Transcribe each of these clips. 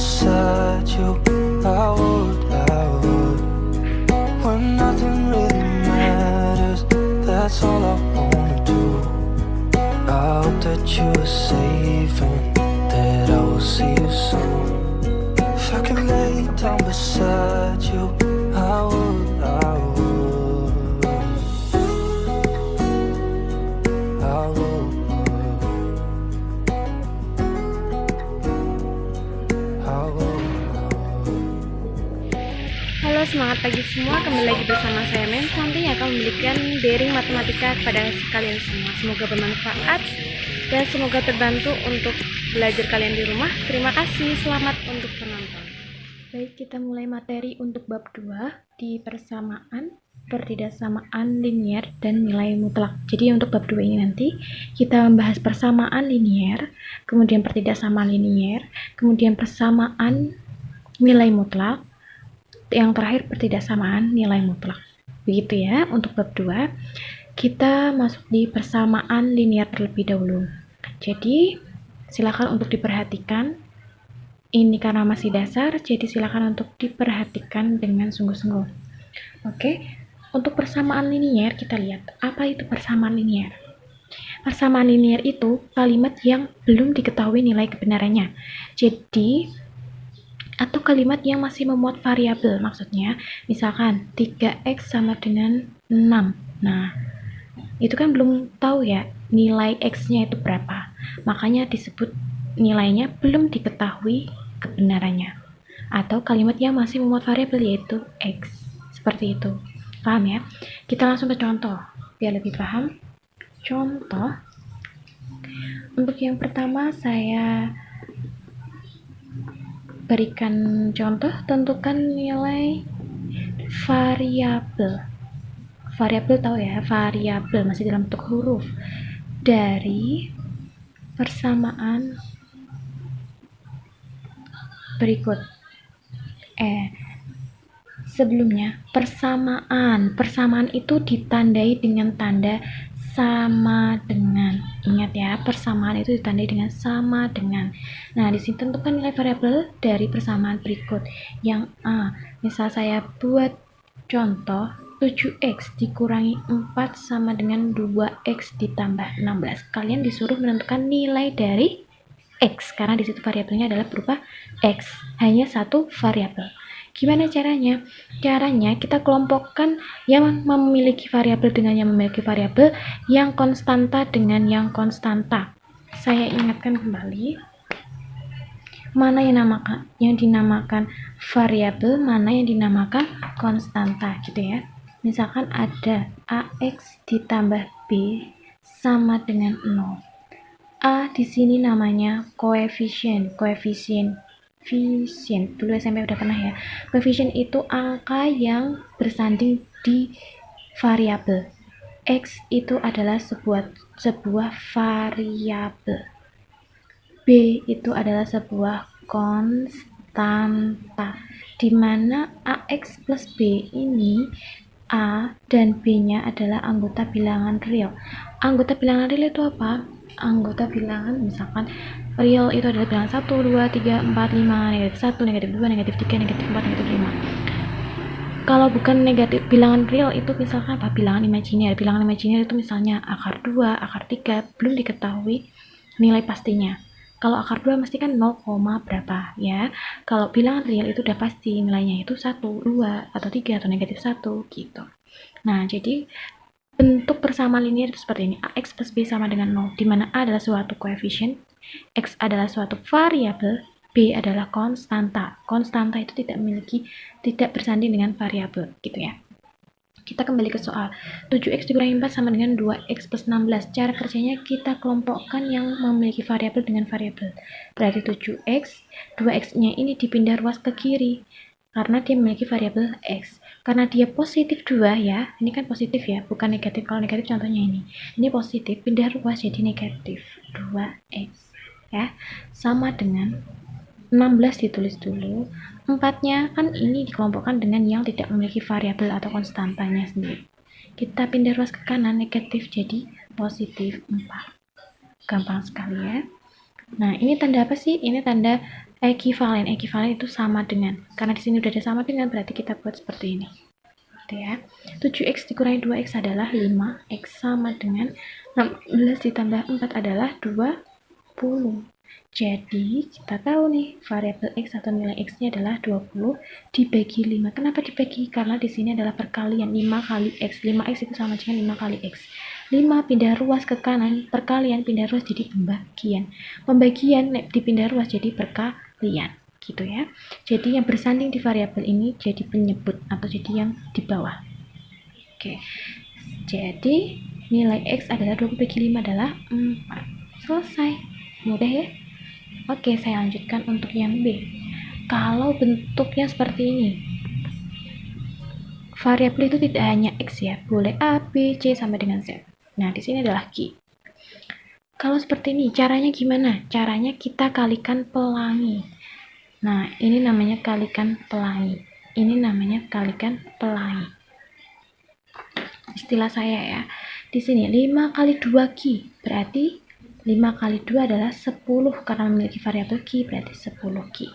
beside you. I would. When nothing really matters, that's all I wanna do. I hope that you are safe and that I will see you soon. If I can lay down beside you, I would. Halo, semangat pagi semua. Kembali lagi bersama saya Men Santi yang akan memberikan daring matematika kepada kalian semua. Semoga bermanfaat dan semoga terbantu untuk belajar kalian di rumah. Terima kasih, selamat untuk penonton. Baik, kita mulai materi untuk bab 2 di persamaan, pertidaksamaan linier dan nilai mutlak. Jadi untuk bab 2 ini nanti kita membahas persamaan linier, kemudian pertidaksamaan linier, kemudian persamaan nilai mutlak, yang terakhir pertidaksamaan nilai mutlak. Begitu ya untuk bab 2. Kita masuk di persamaan linier terlebih dahulu. Jadi silakan untuk diperhatikan. Ini karena masih dasar, jadi silakan untuk diperhatikan dengan sungguh-sungguh. Oke, untuk persamaan linier kita lihat apa itu persamaan linier. Persamaan linier itu kalimat yang belum diketahui nilai kebenarannya. Jadi atau kalimat yang masih memuat variabel, maksudnya misalkan 3x sama dengan 6. Nah, itu kan belum tahu ya nilai x-nya itu berapa, makanya disebut nilainya belum diketahui kebenarannya. Atau kalimat yang masih memuat variabel yaitu x, seperti itu. Paham ya? Kita langsung ke contoh biar lebih paham. Contoh untuk yang pertama saya berikan contoh, tentukan nilai variabel. Variabel tahu ya, variabel masih dalam bentuk huruf dari persamaan berikut. Sebelumnya persamaan itu ditandai dengan tanda sama dengan. Ingat ya, persamaan itu ditandai dengan sama dengan. Nah, di sini tentukan nilai variabel dari persamaan berikut. Yang A, misal saya buat contoh 7x dikurangi 4 sama dengan 2x ditambah 16. Kalian disuruh menentukan nilai dari x karena di situ variabelnya adalah berupa x. Hanya satu variabel. Gimana caranya? Caranya kita kelompokkan yang memiliki variabel dengan yang memiliki variabel, yang konstanta dengan yang konstanta. Saya ingatkan kembali, mana yang dinamakan variabel, mana yang dinamakan konstanta, gitu ya. Misalkan ada ax ditambah b sama dengan 0. A di sini namanya koefisien dulu SMP udah pernah ya. Koefisien itu angka yang bersanding di variabel. X itu adalah sebuah variabel. B itu adalah sebuah konstanta, di mana AX plus B ini A dan B-nya adalah anggota bilangan real. Anggota bilangan real itu apa? Anggota bilangan misalkan real itu adalah bilangan 1, 2, 3, 4, 5, negatif 1, negatif 2, negatif 3, negatif 4, negatif 5. Kalau bukan negatif bilangan real itu misalkan apa? Bilangan imajiner. Bilangan imajiner itu misalnya akar 2, akar 3, belum diketahui nilai pastinya. Kalau akar 2 mesti kan 0, berapa ya. Kalau bilangan real itu udah pasti nilainya itu 1, 2, atau 3, atau negatif 1 gitu. Nah, jadi bentuk persamaan linier itu seperti ini. Ax plus b sama dengan 0, di mana A adalah suatu koefisien, X adalah suatu variabel, B adalah konstanta. Konstanta itu tidak bersanding dengan variabel, gitu ya. Kita kembali ke soal. 7x dikurangi 4 sama dengan 2x plus 16. Cara kerjanya kita kelompokkan yang memiliki variabel dengan variabel. Berarti 7x, 2x-nya ini dipindah ruas ke kiri karena dia memiliki variabel x. Karena dia positif 2 ya, ini kan positif ya, bukan negatif. Kalau negatif contohnya ini positif, pindah ruas jadi negatif 2x ya, sama dengan 16 ditulis dulu. 4-nya kan ini dikelompokkan dengan yang tidak memiliki variabel atau konstantanya sendiri. Kita pindah ruas ke kanan, negatif jadi positif 4. Gampang sekali ya. Nah, ini tanda apa sih? Ini tanda ekivalen. Ekivalen itu sama dengan, karena di sini udah ada sama dengan, berarti kita buat seperti ini. Gitu ya. 7x dikurangi 2x adalah 5x sama dengan 16 ditambah 4 adalah 20. Jadi kita tahu nih variabel x atau nilai x-nya adalah 20 dibagi 5. Kenapa dibagi? Karena di sini adalah perkalian 5 kali x. 5x itu sama dengan 5 kali x. 5 pindah ruas ke kanan, perkalian pindah ruas jadi pembagian. Pembagian dipindah ruas jadi perkalian. Gitu ya. Jadi yang bersanding di variabel ini jadi penyebut atau jadi yang di bawah. Oke. Jadi nilai x adalah 20 bagi 5 adalah 4. Selesai. Mudah ya? Oke, saya lanjutkan untuk yang B. Kalau bentuknya seperti ini, variabel itu tidak hanya x ya, boleh a, b, c sama dengan z. Nah, di sini adalah q. Kalau seperti ini, caranya gimana? Caranya kita kalikan pelangi. Nah, ini namanya kalikan pelangi. Ini namanya kalikan pelangi. Istilah saya ya. Di sini 5 kali 2 Q, berarti 5 kali 2 adalah 10 karena memiliki variabel Q, berarti 10 Q.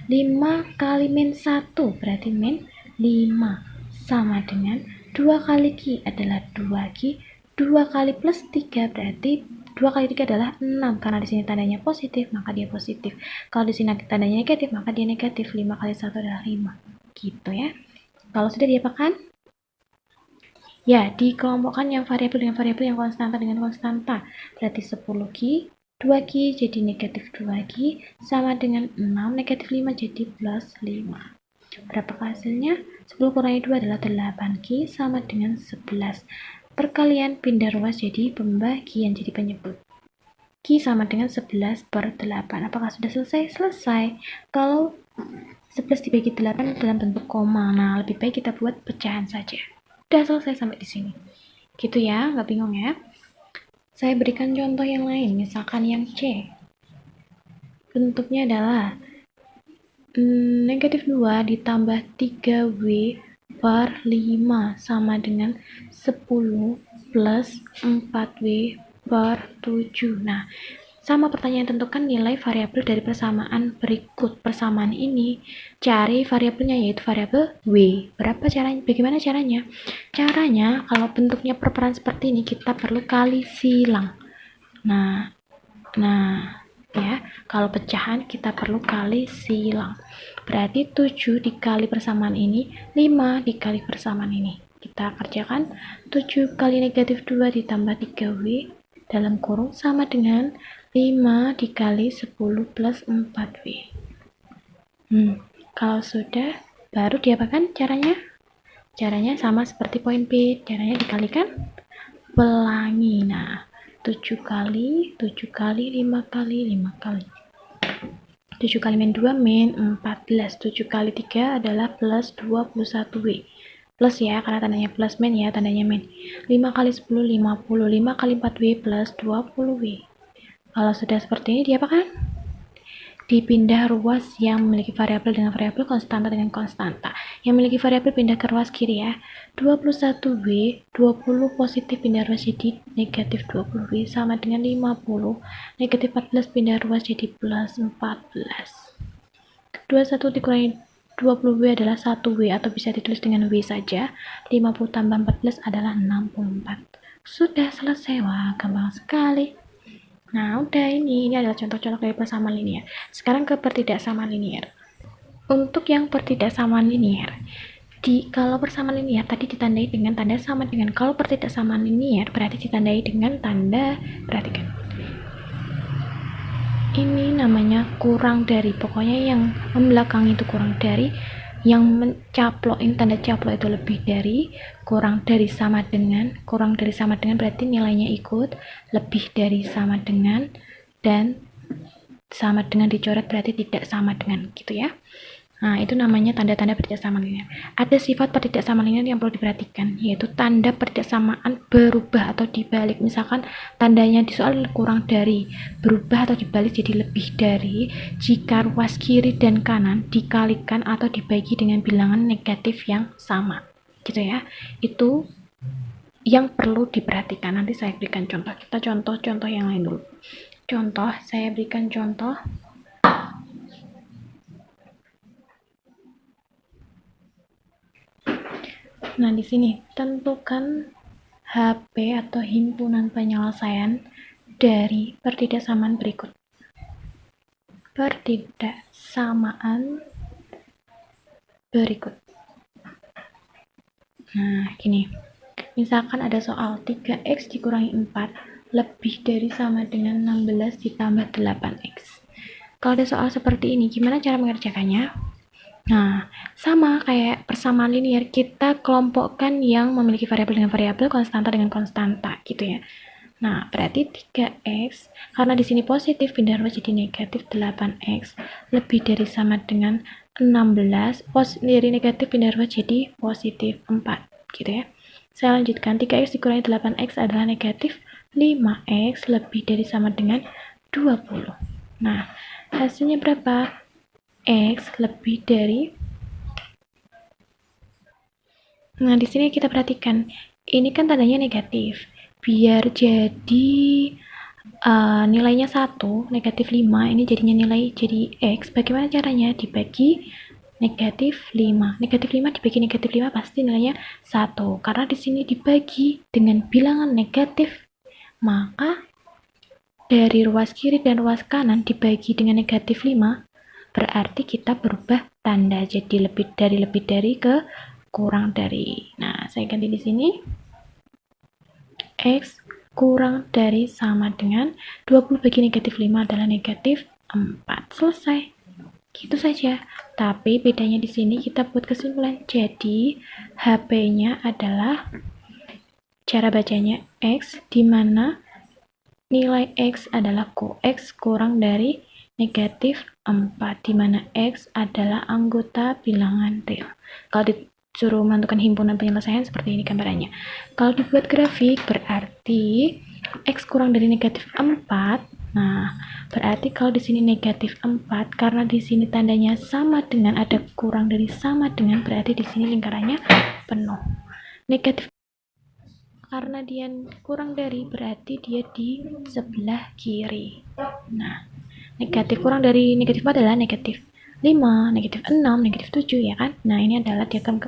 5 kali min 1 berarti min 5 sama dengan 2 kali Q adalah 2 Q. 2 kali plus 3 berarti 2 kali 3 adalah 6, karena di sini tandanya positif, maka dia positif. Kalau di sini tandanya negatif, maka dia negatif. 5 kali 1 adalah 5. Gitu ya. Kalau sudah diapakan? Ya, dikelompokkan yang variabel dengan variabel, yang konstanta dengan konstanta. Berarti 10Q, 2Q jadi negatif 2Q, sama dengan 6, negatif 5 jadi plus 5. Berapakah hasilnya? 10 kurangi 2 adalah 8Q, sama dengan 11. Perkalian pindah ruas jadi pembagian, jadi penyebut. Q sama dengan 11 per 8. Apakah sudah selesai? Selesai. Kalau 11 dibagi 8 dalam bentuk koma, nah lebih baik kita buat pecahan saja. Udah selesai sampai di sini. Gitu ya, nggak bingung ya? Saya berikan contoh yang lain, misalkan yang C. Bentuknya adalah negatif 2 ditambah 3W per 5 sama dengan 10 plus 4W per 7. Nah, sama pertanyaan, tentukan nilai variabel dari persamaan berikut. Persamaan ini cari variabelnya, yaitu variabel W. Berapa caranya? Bagaimana caranya? Caranya kalau bentuknya perperan seperti ini kita perlu kali silang. Nah ya, kalau pecahan kita perlu kali silang. Berarti 7 dikali persamaan ini, 5 dikali persamaan ini. Kita kerjakan 7 kali negatif 2 ditambah 3W dalam kurung sama dengan 5 dikali 10 plus 4W. Kalau sudah, baru diapakan caranya? Caranya sama seperti poin B, caranya dikalikan pelangi. Nah, 7 kali 5 kali 5 kali 7 kali min 2 min 14. 7 kali 3 adalah plus 21W. Plus ya, karena tandanya plus min ya, tandanya min. 5 kali 10 50. 5 kali 4W plus 20W. Kalau sudah seperti ini diapakan? Dipindah ruas yang memiliki variabel dengan variabel, konstanta dengan konstanta. Yang memiliki variabel pindah ke ruas kiri ya. 21W, 20 positif pindah ruas jadi negatif 20W sama dengan 50. Negatif 14 pindah ruas jadi plus 14. 21 dikurangi 20W adalah 1W atau bisa ditulis dengan W saja. 50 tambah 14 adalah 64. Sudah selesai, wah gampang sekali. Nah, udah ini adalah contoh-contoh dari persamaan linear. Sekarang ke pertidaksamaan linear. Untuk yang pertidaksamaan linear, kalau persamaan linear tadi ditandai dengan tanda sama dengan, kalau pertidaksamaan linear berarti ditandai dengan tanda, perhatikan. Ini namanya kurang dari, pokoknya yang membelakangi itu kurang dari, yang mencaplokin tanda caplok itu lebih dari, kurang dari sama dengan berarti nilainya ikut, lebih dari sama dengan, dan sama dengan dicoret berarti tidak sama dengan, gitu ya. Nah, itu namanya tanda-tanda pertidaksamaan linear. Ada sifat pertidaksamaan linear yang perlu diperhatikan, yaitu tanda pertidaksamaan berubah atau dibalik. Misalkan tandanya di soal kurang dari, berubah atau dibalik jadi lebih dari jika ruas kiri dan kanan dikalikan atau dibagi dengan bilangan negatif yang sama. Gitu ya. Itu yang perlu diperhatikan. Nanti saya berikan contoh. Kita contoh-contoh yang lain dulu. Contoh, saya berikan contoh Nah, di sini tentukan HP atau himpunan penyelesaian dari pertidaksamaan berikut. Pertidaksamaan berikut. Nah, gini. Misalkan ada soal 3x dikurangi 4 lebih dari sama dengan 16 ditambah 8x. Kalau ada soal seperti ini, gimana cara mengerjakannya? Nah, sama kayak persamaan linear, kita kelompokkan yang memiliki variabel dengan variabel, konstanta dengan konstanta, gitu ya. Nah, berarti 3x, karena di sini positif, pindah ruas jadi negatif 8x, lebih dari sama dengan 16, dari negatif pindah ruas jadi positif 4, gitu ya. Saya lanjutkan, 3x dikurangi 8x adalah negatif 5x, lebih dari sama dengan 20. Nah, hasilnya berapa? X lebih dari. Nah, di sini kita perhatikan, ini kan tandanya negatif. Biar jadi nilainya 1, negatif 5, ini jadinya nilai jadi X. Bagaimana caranya? Dibagi negatif 5. Negatif 5 dibagi negatif 5 pasti nilainya 1. Karena di sini dibagi dengan bilangan negatif, maka dari ruas kiri dan ruas kanan dibagi dengan negatif 5, berarti kita berubah tanda jadi lebih dari ke kurang dari. Nah, saya ganti di sini. X kurang dari sama dengan 20 bagi negatif 5 adalah negatif 4. Selesai. Gitu saja. Tapi bedanya di sini kita buat kesimpulan. Jadi, HP-nya adalah cara bacanya X, di mana nilai X adalah X kurang dari negatif 4, di mana X adalah anggota bilangan real. Kalau disuruh menentukan himpunan penyelesaian seperti ini gambarannya. Kalau dibuat grafik berarti X kurang dari negatif 4. Nah, berarti kalau di sini negatif 4, karena di sini tandanya sama dengan ada kurang dari sama dengan, berarti di sini lingkarannya penuh. Negatif karena dia kurang dari, berarti dia di sebelah kiri. Nah, negatif kurang dari negatif 4 adalah negatif 5, negatif 6, negatif 7, ya kan? Nah, ini adalah diagram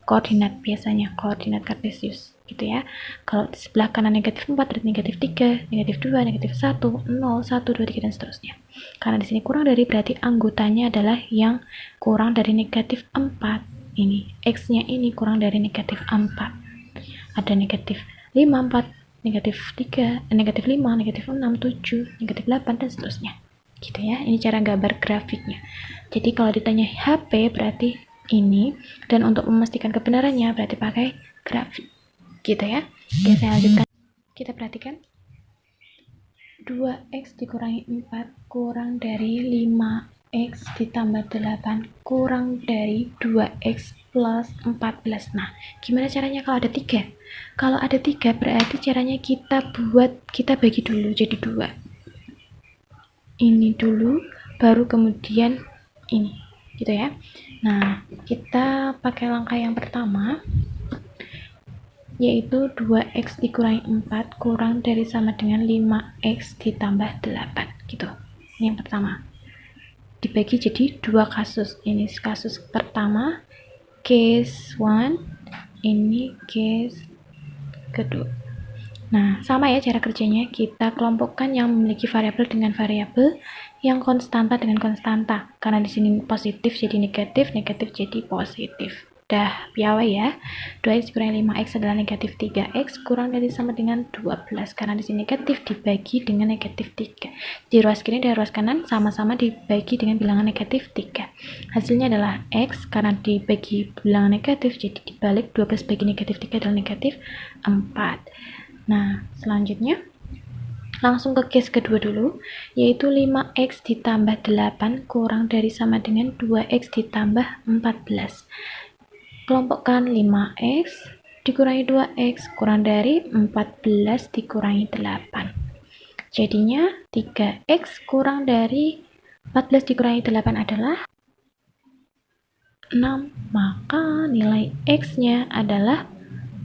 koordinat, biasanya koordinat kartesius, gitu ya. Kalau di sebelah kanan negatif 4, berarti negatif 3, negatif 2, negatif 1, 0, 1, 2, 3, dan seterusnya. Karena di sini kurang dari, berarti anggotanya adalah yang kurang dari negatif 4. Ini, X-nya ini kurang dari negatif 4. Ada negatif 5, 4, negatif 3, negatif 5, negatif 6, 7, negatif 8, dan seterusnya. Gitu ya, ini cara gambar grafiknya. Jadi kalau ditanya HP berarti ini, dan untuk memastikan kebenarannya berarti pakai grafik. Gitu ya. Oke, saya lanjutkan. Kita perhatikan. 2x dikurangi 4 kurang dari 5x ditambah 8 kurang dari 2x plus 14. Nah, gimana caranya kalau ada 3? Kalau ada 3 berarti caranya kita bagi dulu jadi 2. Ini dulu, baru kemudian ini, gitu ya. Nah, kita pakai langkah yang pertama, yaitu 2x dikurangi 4 kurang dari sama dengan 5x ditambah 8, gitu. Ini yang pertama. Dibagi jadi 2 kasus. Ini kasus pertama, case 1, ini case kedua. Nah, sama ya cara kerjanya. Kita kelompokkan yang memiliki variabel dengan variabel, yang konstanta dengan konstanta. Karena di sini positif jadi negatif, negatif jadi positif. Dah piawai ya. 2x dikurangi 5x adalah negatif 3x kurang dari sama dengan 12. Karena di sini negatif dibagi dengan negatif 3. Di ruas kiri dan ruas kanan sama-sama dibagi dengan bilangan negatif 3. Hasilnya adalah x, karena dibagi bilangan negatif jadi dibalik 12 bagi negatif 3 adalah negatif 4. Nah, selanjutnya langsung ke case kedua dulu, yaitu 5x ditambah 8 kurang dari sama dengan 2x ditambah 14. Kelompokkan 5x dikurangi 2x kurang dari 14 dikurangi 8. Jadinya 3x kurang dari 14 dikurangi 8 adalah 6. Maka nilai x-nya adalah,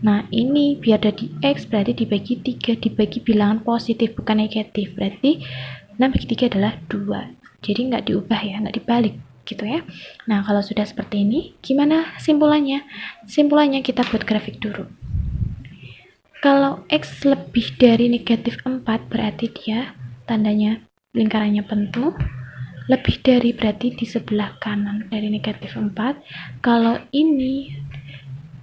nah ini biar jadi x berarti dibagi 3, dibagi bilangan positif bukan negatif, berarti 6 bagi 3 adalah 2. Jadi nggak diubah ya, nggak dibalik. gitu ya. Nah, kalau sudah seperti ini, gimana simpulannya? Simpulannya kita buat grafik dulu. Kalau X lebih dari negatif 4 berarti dia tandanya lingkarannya penuh. Lebih dari berarti di sebelah kanan dari negatif 4. Kalau ini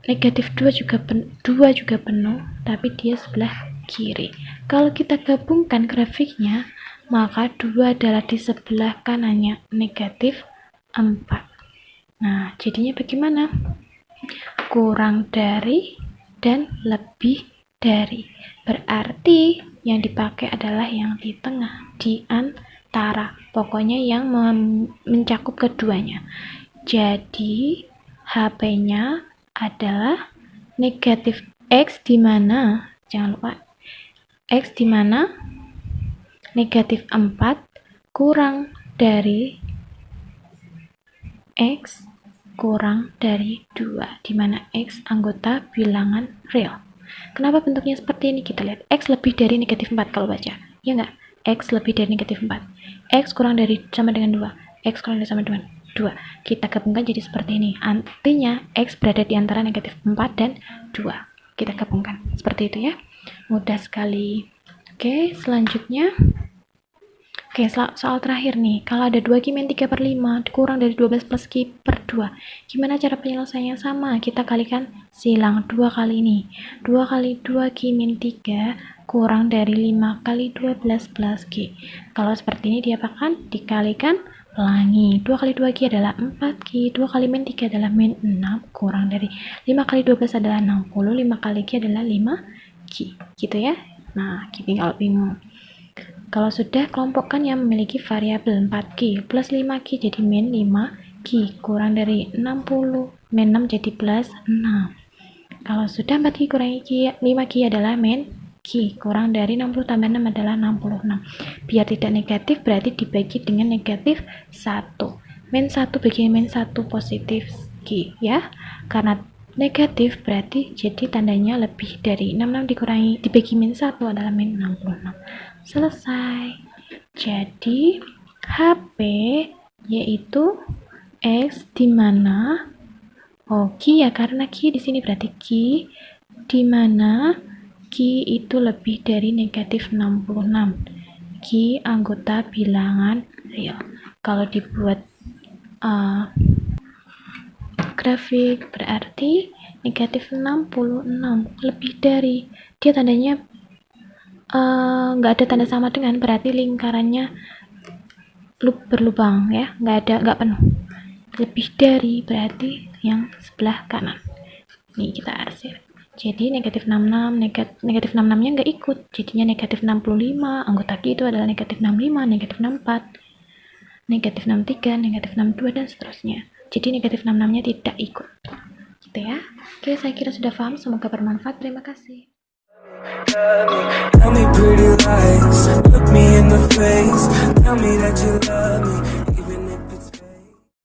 negatif 2 juga penuh, tapi dia sebelah kiri. Kalau kita gabungkan grafiknya, maka 2 adalah di sebelah kanannya negatif 4. Nah, jadinya bagaimana? Kurang dari dan lebih dari. Berarti yang dipakai adalah yang di tengah, di antara. Pokoknya yang mencakup keduanya. Jadi, HP-nya adalah negatif X di mana, jangan lupa, X di mana negatif 4 kurang dari X kurang dari 2, di mana X anggota bilangan real. Kenapa bentuknya seperti ini? Kita lihat, X lebih dari negatif 4 kalau baca, ya enggak? X lebih dari negatif 4, X kurang dari sama dengan 2, X kurang dari sama dengan 2. Kita gabungkan jadi seperti ini. Artinya X berada di antara negatif 4 dan 2. Kita gabungkan seperti itu ya. Mudah sekali. Oke, selanjutnya. Oke, soal terakhir nih. Kalau ada 2Q min 3/5 kurang dari 12 plus Q per 2. Gimana cara penyelesaiannya? Sama, kita kalikan silang 2 kali ini. 2 kali 2Q min 3 kurang dari 5 kali 12 plus Q. Kalau seperti ini diapakan? Dikalikan pelangi. 2 kali 2Q adalah 4Q. 2 kali min 3 adalah min 6 kurang dari 5 kali 12 adalah 60. 5 kali Q adalah 5Q. Gitu ya. Nah, gini kalau bingung. Kalau sudah, kelompokkan yang memiliki variabel 4Q plus 5Q jadi min 5Q kurang dari 60. Min 6 jadi plus 6. Kalau sudah 4Q kurangi Q, 5Q adalah min Q kurang dari 60 tambah 6 adalah 66. Biar tidak negatif berarti dibagi dengan negatif 1. Min 1 bagi min 1 positif Q ya. Karena negatif berarti jadi tandanya lebih dari 66 dibagi min 1 adalah min 66. Selesai. Jadi HP yaitu X di mana Q ya, karena Q di sini berarti Q di mana Q itu lebih dari negatif 66. Q anggota bilangan real. Kalau dibuat grafik berarti negatif 66 lebih dari, dia tandanya nggak ada tanda sama dengan, berarti lingkarannya berlubang ya, nggak penuh. Lebih dari berarti yang sebelah kanan. Nih kita arsir. Jadi negatif 66, negatif 66 nya nggak ikut, jadinya negatif 65. Anggota Q itu adalah negatif 65, negatif 64, negatif 63, negatif 62 dan seterusnya. Jadi negatif 66 nya tidak ikut. Gitu ya. Oke, saya kira sudah paham, semoga bermanfaat. Terima kasih. Tell me pretty lies, look me in the face, tell me that you love me.